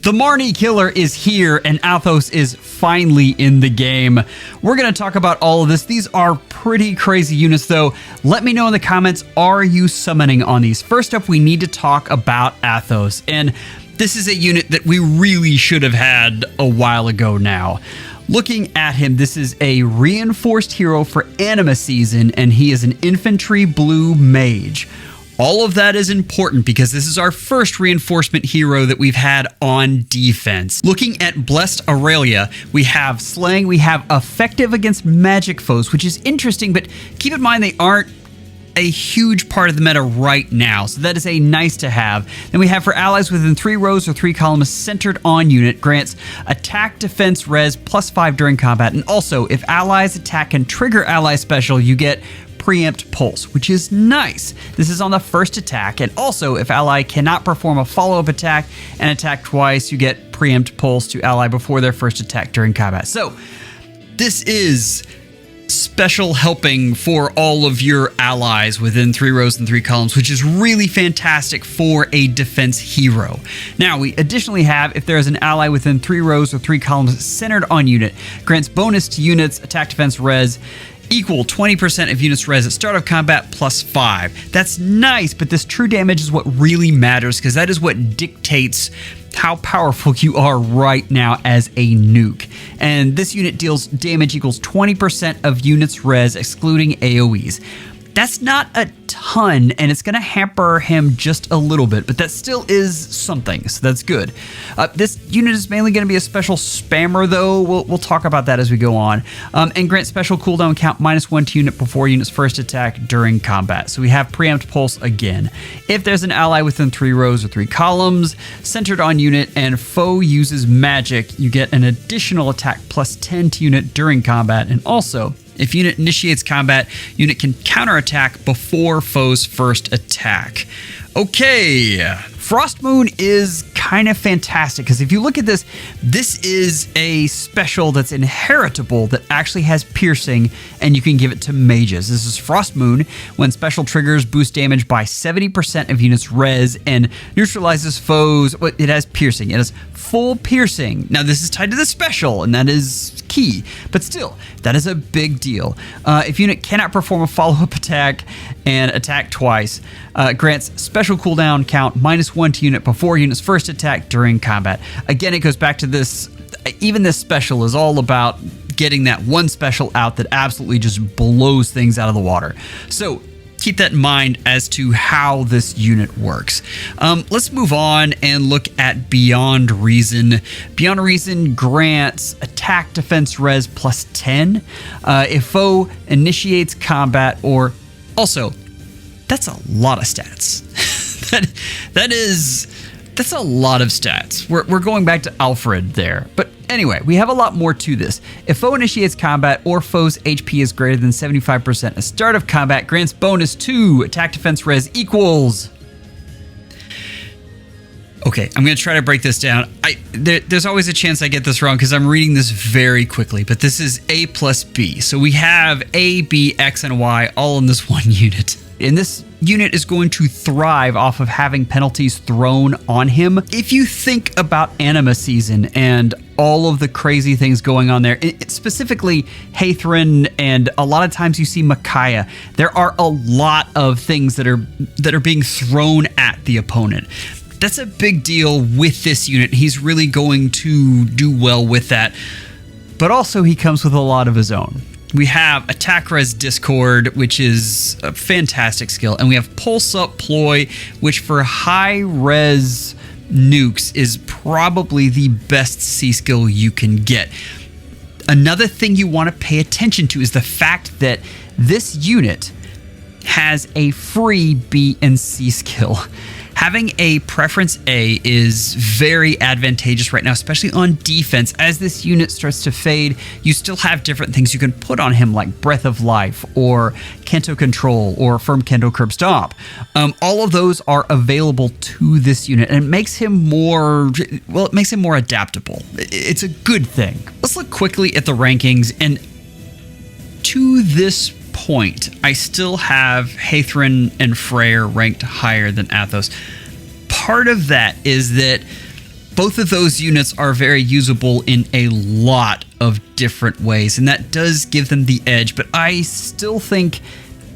The Marnie Killer is here, and Athos is finally in the game. We're going to talk about all of this. These are pretty crazy units, though. Let me know in the comments, are you summoning on these? First up, we need to talk about Athos, and this is a unit that we really should have had a while ago now. Looking at him, this is a reinforced hero for Anima Season, and he is an infantry blue mage. All of that is important because this is our first reinforcement hero that we've had on defense. Looking at Blessed Aurelia, we have Slaying, we have Effective against magic foes, which is interesting, but keep in mind they aren't a huge part of the meta right now, so that is a nice to have. Then we have for allies within 3 rows or 3 columns centered on unit, grants attack, defense, res, +5 during combat, and also if allies attack and trigger ally special, you get Preempt Pulse, which is nice. This is on the first attack, and also if ally cannot perform a follow-up attack and attack twice, you get Preempt Pulse to ally before their first attack during combat. So this is special helping for all of your allies within 3 rows and 3 columns, which is really fantastic for a defense hero. Now, we additionally have, if there is an ally within 3 rows or 3 columns centered on unit, grants bonus to units, attack, defense, res, equal 20% of units res at start of combat +5. That's nice, but this true damage is what really matters because that is what dictates how powerful you are right now as a nuke. And this unit deals damage equals 20% of units res excluding AoEs. That's not a ton, and it's going to hamper him just a little bit, but that still is something, so that's good. This unit is mainly going to be a special spammer, though. We'll talk about that as we go on. And grant special cooldown count -1 to unit before unit's first attack during combat. So we have Preempt Pulse again. If there's an ally within 3 rows or 3 columns centered on unit and foe uses magic, you get an additional attack +10 to unit during combat, and also if unit initiates combat, unit can counterattack before foe's first attack. Okay, Frost Moon is kind of fantastic because if you look at this, this is a special that's inheritable that actually has piercing, and you can give it to mages. This is Frost Moon. When special triggers, boost damage by 70% of units res and neutralizes foes. It has piercing. It has full piercing. Now this is tied to the special, and that is key, but still, that is a big deal. If unit cannot perform a follow-up attack and attack twice, grants special cooldown count -1 to unit before unit's first attack during combat. Again, it goes back to this, even this special is all about getting that one special out that absolutely just blows things out of the water. So keep that in mind as to how this unit works. Let's move on and look at Beyond Reason. Beyond Reason grants attack, defense, res +10 if foe initiates combat, or also, that's a lot of stats. That's a lot of stats. We're going back to Alfred there. But anyway, we have a lot more to this. If foe initiates combat or foe's HP is greater than 75% at start of combat, grants bonus to attack, defense, res equals. Okay, I'm going to try to break this down. There's always a chance I get this wrong because I'm reading this very quickly, but this is A plus B. So we have A, B, X, and Y all in this one unit. And this unit is going to thrive off of having penalties thrown on him. If you think about Anima Season and all of the crazy things going on there, specifically Hathrin, and a lot of times you see Micaiah, there are a lot of things that are being thrown at the opponent. That's a big deal with this unit. He's really going to do well with that. But also he comes with a lot of his own. We have Attack Res Discord, which is a fantastic skill. And we have Pulse Up Ploy, which for high res nukes is probably the best C skill you can get. Another thing you want to pay attention to is the fact that this unit has a free B and C skill. Having a preference A is very advantageous right now, especially on defense. As this unit starts to fade, you still have different things you can put on him, like Breath of Life or Kento Control or Firm Kendo Curb Stomp. All of those are available to this unit, and it makes him more, well, it makes him more adaptable. It's a good thing. Let's look quickly at the rankings, and to this point, I still have Hathrin and Freyr ranked higher than Athos. Part of that is that Both of those units are very usable in a lot of different ways, and that does give them the edge, but I still think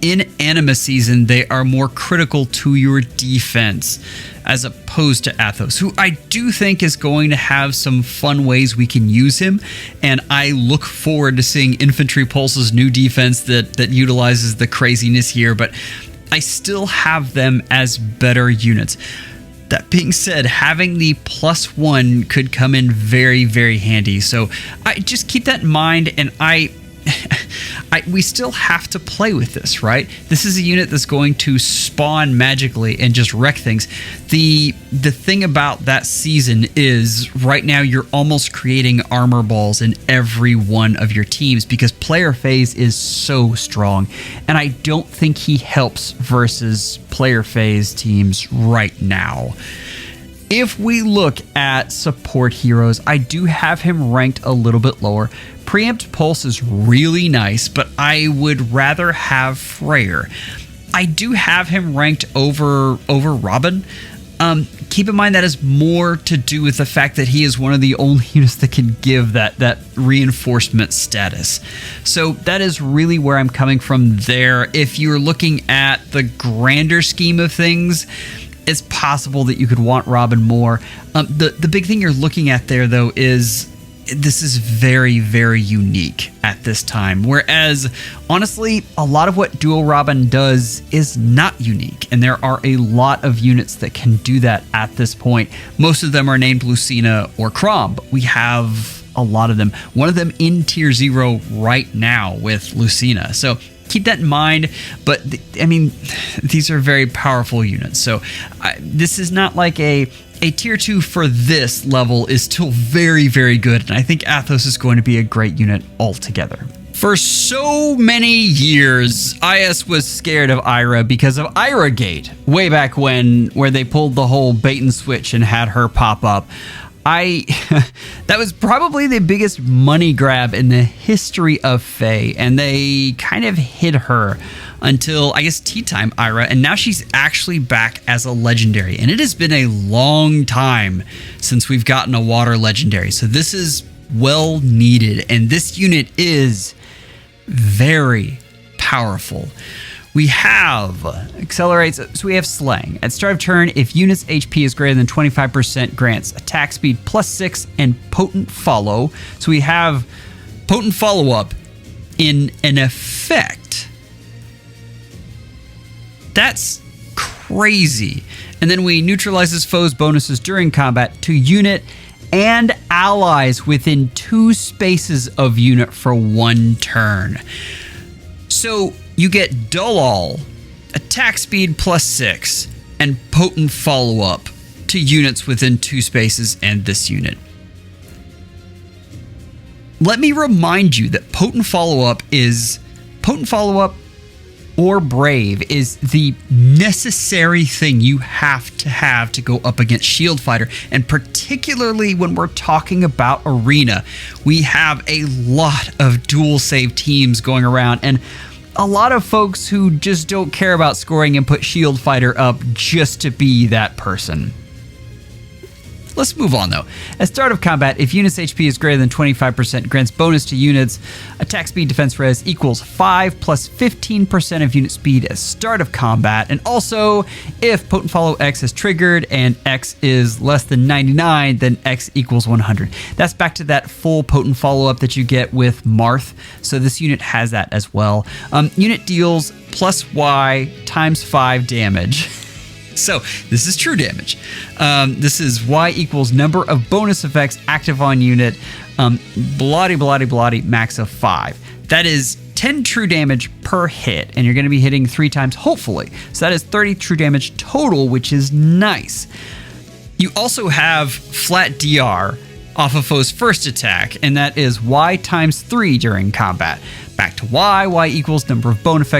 in Anima Season, they are more critical to your defense as opposed to Athos, who I do think is going to have some fun ways we can use him, and I look forward to seeing Infantry Pulse's new defense that utilizes the craziness here, but I still have them as better units. That being said, having the +1 could come in very, very handy, so I just keep that in mind, and we still have to play with this, right? This is a unit that's going to spawn magically and just wreck things. The thing about that season is right now you're almost creating armor balls in every one of your teams because player phase is so strong, and I don't think he helps versus player phase teams right now. If we look at support heroes, I do have him ranked a little bit lower. Preempt Pulse is really nice, but I would rather have Freyr. I do have him ranked over Robin. Keep in mind that is more to do with the fact that he is one of the only units that can give that reinforcement status. So that is really where I'm coming from there. If you're looking at the grander scheme of things, it's possible that you could want Robin more. The big thing you're looking at there, though, is this is very, very unique at this time. Whereas, honestly, a lot of what Dual Robin does is not unique. And there are a lot of units that can do that at this point. Most of them are named Lucina or Crom, but we have a lot of them. One of them in Tier 0 right now with Lucina. So keep that in mind, but I mean, these are very powerful units. So this is not like a Tier 2 for this level is still very, very good, and I think Athos is going to be a great unit altogether. For so many years, IS was scared of Ayra because of Ayra Gate, way back when, where they pulled the whole bait and switch and had her pop up. That was probably the biggest money grab in the history of FEH, and they kind of hid her until, I guess, Tea Time Ayra, and now she's actually back as a legendary, and it has been a long time since we've gotten a water legendary, so this is well needed, and this unit is very powerful. We have accelerates, so we have Slaying. At start of turn, if unit's HP is greater than 25%, grants attack speed +6 and potent follow. So we have potent follow-up in an effect. That's crazy. And then we neutralizes foes' bonuses during combat to unit and allies within 2 spaces of unit for 1 turn. So you get Dullall, attack speed +6, and potent follow-up to units within 2 spaces and this unit. Let me remind you that potent follow-up or Brave is the necessary thing you have to go up against Shield Fighter, and particularly when we're talking about Arena, we have a lot of dual save teams going around, and a lot of folks who just don't care about scoring and put Shield Fighter up just to be that person. Let's move on, though. At start of combat, if unit's HP is greater than 25%, grants bonus to units. Attack speed defense res equals 5 plus 15% of unit speed at start of combat. And also, if Potent Follow X is triggered and X is less than 99, then X equals 100. That's back to that full Potent Follow-up that you get with Marth. So this unit has that as well. Unit deals plus Y times 5 damage. So this is true damage. This is Y equals number of bonus effects active on unit, bloody, max of 5. That is 10 true damage per hit, and you're going to be hitting 3 times, hopefully. So that is 30 true damage total, which is nice. You also have flat DR off of foe's first attack, and that is Y times 3 during combat. Back to Y equals number of bonus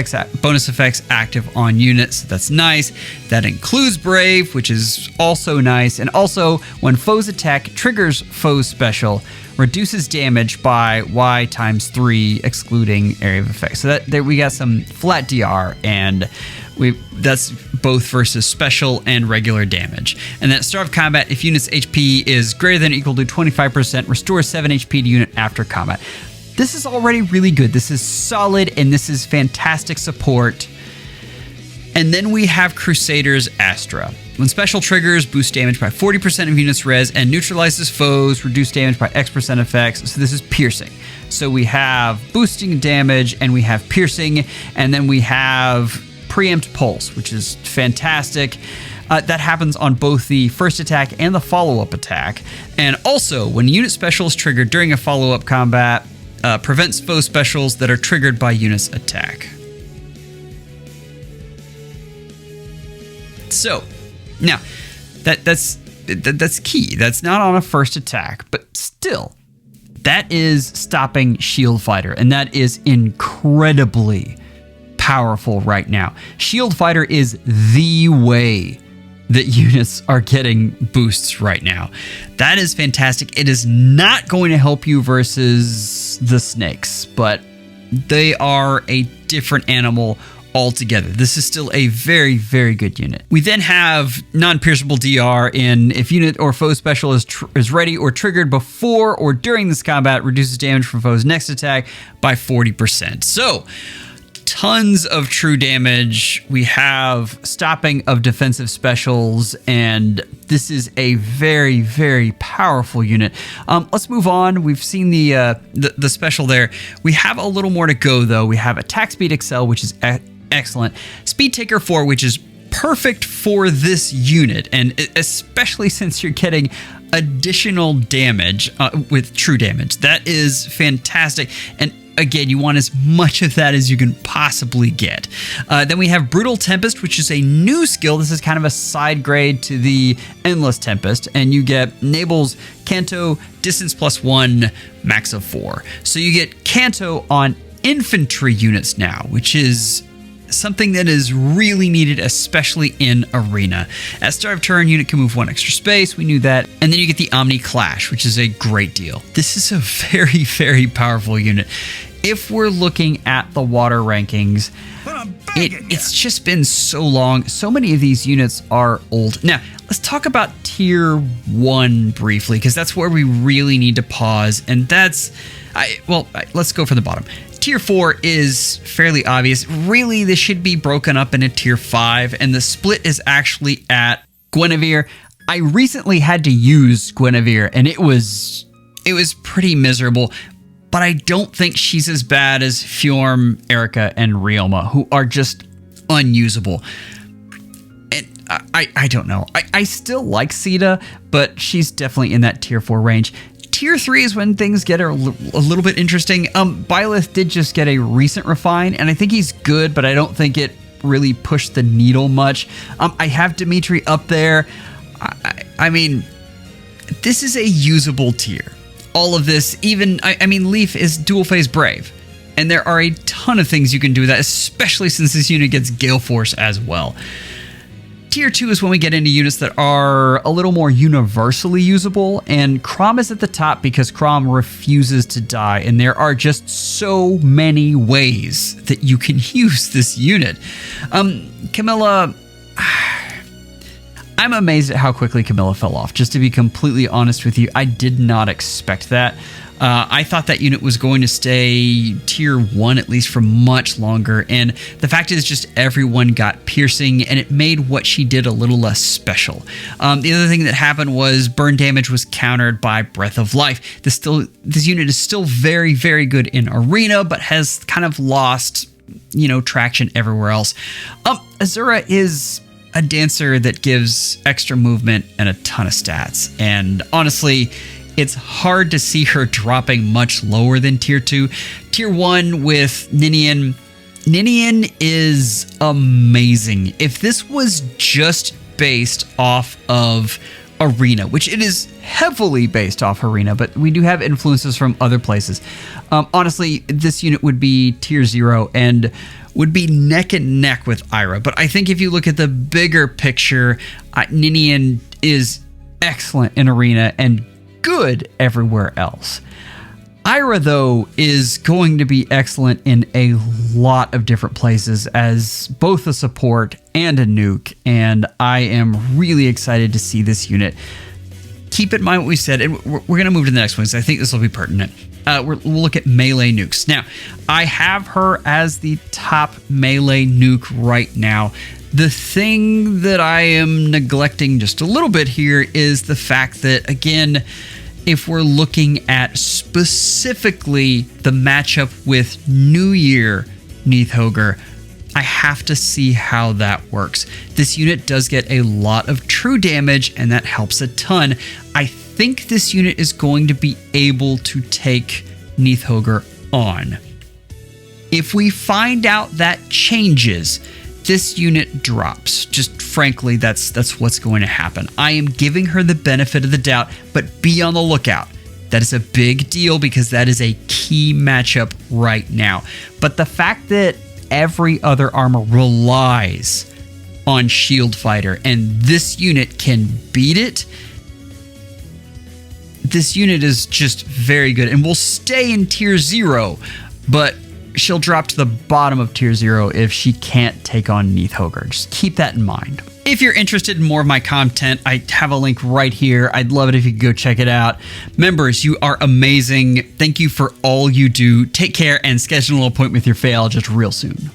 effects active on units. So that's nice. That includes Brave, which is also nice. And also, when foe's attack triggers foe's special, reduces damage by Y times 3, excluding area of effect. So that there we got some flat DR, and That's both versus special and regular damage. And then at start of combat, if unit's HP is greater than or equal to 25%, restore 7 HP to unit after combat. This is already really good. This is solid, and this is fantastic support. And then we have Crusader's Astra. When special triggers, boost damage by 40% of units' res and neutralizes foes, reduce damage by X% effects. So this is piercing. So we have boosting damage, and we have piercing, and then we have preempt pulse, which is fantastic. That happens on both the first attack and the follow-up attack. And also, when unit special is triggered during a follow-up combat, prevents foe specials that are triggered by unit's attack. So, now, that's key. That's not on a first attack, but still, that is stopping Shield Fighter, and that is incredibly powerful right now. Shield Fighter is the way that units are getting boosts right now. That is fantastic. It is not going to help you versus the snakes, but they are a different animal altogether. This is still a very, very good unit. We then have non-pierceable DR in if unit or foe special is ready or triggered before or during this combat, reduces damage from foe's next attack by 40%. So, tons of true damage. We have stopping of defensive specials, and this is a very, very powerful unit. Let's move on. We've seen the special there. We have a little more to go, though. We have attack speed excel, which is excellent. Speed taker 4, which is perfect for this unit, and especially since you're getting additional damage with true damage. That is fantastic. And again, you want as much of that as you can possibly get. Then we have Brutal Tempest, which is a new skill. This is kind of a side grade to the Endless Tempest, and you get enables Canto, distance +1, max of 4. So you get Canto on infantry units now, which is something that is really needed, especially in Arena. At start of turn, unit can move 1 extra space. We knew that. And then you get the Omni Clash, which is a great deal. This is a very, very powerful unit. If we're looking at the water rankings, it's just been so long. So many of these units are old. Now, let's talk about Tier 1 briefly, because that's where we really need to pause. And that's, let's go from the bottom. Tier 4 is fairly obvious. Really, this should be broken up into Tier 5, and the split is actually at Guinevere. I recently had to use Guinevere, and it was pretty miserable, but I don't think she's as bad as Fjorm, Erica, and Rioma, who are just unusable. And I don't know. I still like Sita, but she's definitely in that Tier 4 range. Tier 3 is when things get a little bit interesting. Byleth did just get a recent refine, and I think he's good, but I don't think it really pushed the needle much. I have Dimitri up there. I mean, this is a usable tier. All of this, even, Leaf is dual phase Brave, and there are a ton of things you can do with that, especially since this unit gets Gale Force as well. Tier 2 is when we get into units that are a little more universally usable, and Crom is at the top because Crom refuses to die, and there are just so many ways that you can use this unit. Camilla, I'm amazed at how quickly Camilla fell off. Just to be completely honest with you, I did not expect that. I thought that unit was going to stay Tier 1 at least for much longer, and the fact is just everyone got piercing, and it made what she did a little less special. The other thing that happened was burn damage was countered by Breath of Life. This unit is still very, very good in Arena, but has kind of lost, traction everywhere else. Azura is a dancer that gives extra movement and a ton of stats, and honestly, it's hard to see her dropping much lower than Tier 2. Tier 1 with Ninian. Ninian is amazing. If this was just based off of Arena, which it is heavily based off Arena, but we do have influences from other places. Honestly, this unit would be Tier 0 and would be neck and neck with Ayra. But I think if you look at the bigger picture, Ninian is excellent in Arena and good everywhere else. Ayra, though, is going to be excellent in a lot of different places as both a support and a nuke, and I am really excited to see this unit. Keep in mind what we said, and we're going to move to the next one because I think this will be pertinent. We'll look at melee nukes. Now, I have her as the top melee nuke right now. The thing that I am neglecting just a little bit here is the fact that, again, if we're looking at specifically the matchup with New Year Neathogre, I have to see how that works. This unit does get a lot of true damage, and that helps a ton. I think this unit is going to be able to take Neathogre on. If we find out that changes, this unit drops. Just frankly, that's what's going to happen. I am giving her the benefit of the doubt, but be on the lookout. That is a big deal because that is a key matchup right now. But the fact that every other armor relies on Shield Fighter and this unit can beat it, this unit is just very good and will stay in tier 0, but she'll drop to the bottom of tier 0 if she can't take on Neathogre. Just keep that in mind. If you're interested in more of my content, I have a link right here. I'd love it if you could go check it out. Members, you are amazing. Thank you for all you do. Take care and schedule an appointment with your FEHology real soon.